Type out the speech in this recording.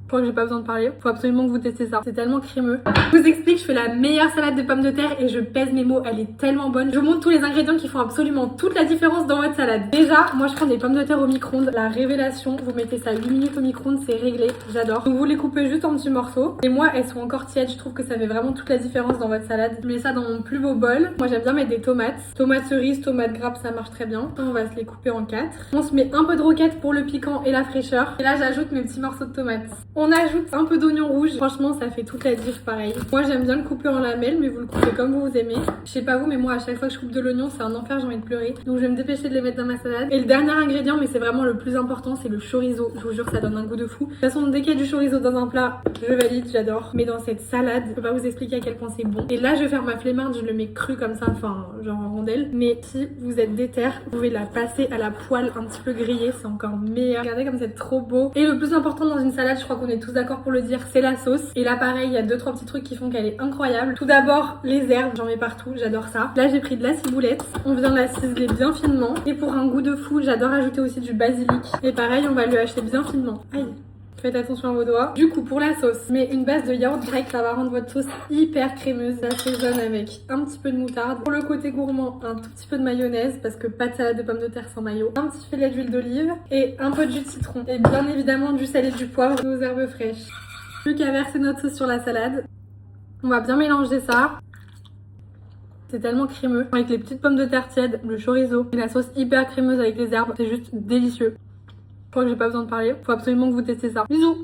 crois que j'ai pas besoin de parler. Faut absolument que vous testiez ça. C'est tellement crémeux. Je vous explique, je fais la meilleure salade de pommes de terre et je pèse mes mots. Elle est tellement bonne. Je vous montre tous les ingrédients qui font absolument toute la différence dans votre salade. Déjà, moi je prends des pommes de terre au micro-ondes. La révélation, vous mettez ça 8 minutes au micro-ondes, c'est réglé. J'adore. Donc vous les coupez juste en petits morceaux. Et moi, elles sont encore tièdes. Je trouve que ça fait vraiment toute la différence dans votre salade. Je mets ça dans mon plus beau bol. Moi j'aime bien mettre des tomates. Tomates cerises, tomates grappes, ça marche très bien. On va se les couper en 4. On se met un peu de roquette pour le piquant et la fraîcheur. Et là, j'ajoute mes petits morceaux de tomates. On ajoute un peu d'oignon rouge. Franchement, ça fait toute la diff pareil. Moi, j'aime bien le couper en lamelles, mais vous le coupez comme vous aimez. Je sais pas vous, mais moi, à chaque fois que je coupe de l'oignon, c'est un enfer, j'ai envie de pleurer. Donc, je vais me dépêcher de les mettre dans ma salade. Et le dernier ingrédient, mais c'est vraiment le plus important, c'est le chorizo. Je vous jure, ça donne un goût de fou. De toute façon, dès qu'il y a du chorizo dans un plat, je valide, j'adore. Mais dans cette salade, je peux pas vous expliquer à quel point c'est bon. Et là, je vais faire ma flemmarde, je le mets cru comme ça, enfin, genre en rondelle. Mais si vous êtes déter, vous pouvez la passer à la poêle un petit peu grillée, c'est encore meilleur. Regardez comme c'est trop beau. Et le plus important dans une salade, je crois qu'on est tous d'accord pour le dire, c'est la sauce. Et là, pareil, il y a 2-3 petits trucs qui font qu'elle est incroyable. Tout d'abord, les herbes, j'en mets partout, j'adore ça. Là, j'ai pris de la ciboulette. On vient la ciseler bien finement. Et pour un goût de fou, j'adore ajouter aussi du basilic. Et pareil, on va le hacher bien finement. Aïe. Faites attention à vos doigts. Du coup, pour la sauce, mais une base de yaourt grec, ça va rendre votre sauce hyper crémeuse. J'assaisonne avec un petit peu de moutarde. Pour le côté gourmand, un tout petit peu de mayonnaise, parce que pas de salade de pommes de terre sans mayo. Un petit filet d'huile d'olive et un peu de jus de citron. Et bien évidemment du sel et du poivre, nos herbes fraîches. Plus qu'à verser notre sauce sur la salade. On va bien mélanger ça. C'est tellement crémeux. Avec les petites pommes de terre tièdes, le chorizo et la sauce hyper crémeuse avec les herbes, c'est juste délicieux. Je crois que j'ai pas besoin de parler. Faut absolument que vous testiez ça. Bisous!